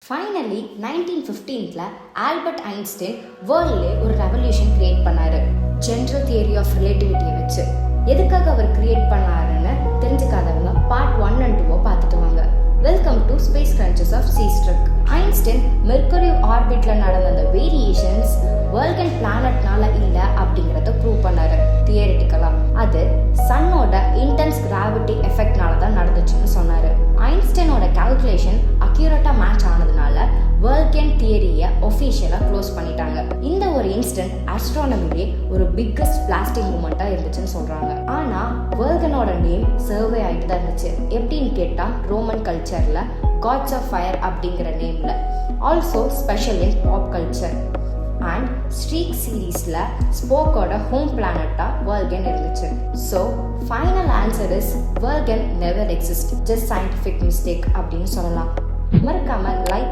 Finally 1915ல் Albert Einstein வேர்ல்ட்லே ஒரு revolution create பண்ணாரு. General theory of ரிலேட்டிவிட்டியை வச்சு. எதுக்காக அவர் கிரியேட் பண்ணாருன்னு தெரிஞ்சுக்காதவங்க பார்ட் 1 and 2 பார்த்துட்டு வாங்க. Welcome to space crunches of சீஸ்ட்ரக். ஐன்ஸ்டைன் மெர்க்குரி ஆர்பிட்ல நடந்த அந்த வேரியேஷன்ஸ் வல்கன் பிளானட்னால இல்லை அப்படிங்கிறத ப்ரூவ் பண்ணாரு தியரிட்டிக்கலா. அது சன்னோட இன்டென்ஸ் கிராவிட்டி எஃபெக்ட்னால தான் நடந்துச்சுன்னு சொன்னாரு. ஐன்ஸ்டைனோட கால்குலேஷன் அக்யூரேட்டா மேட்ச் ஆனதுனால வல்கன் தியரியை ஒஃபிஷியலா க்ளோஸ் பண்ணிட்டாங்க. இந்த ஒரு இன்ஸ்டன்ட் ஆஸ்ட்ரானமிலே ஒரு பிக்கஸ்ட் பிளாஸ்டிக் மூமெண்டா இருந்துச்சுன்னு சொல்றாங்க. ஆனா வல்கனோட நேம் சர்வே ஆயிட்டு தான் இருந்துச்சு. எப்படின்னு கேட்டா ரோமன் கல்ச்சர்ல காட்ஸ் ஆஃப் ஃபயர் அப்படிங்கிற நேம்ல, also special in pop culture and Star Trek சீரீஸ்ல ஸ்போக்கோட ஹோம் பிளானட்டா வல்கன் இருந்துச்சு. So final answer is Vulcan never exist, just scientific mistake அப்படின்னு சொல்லலாம். மறக்காம லைக்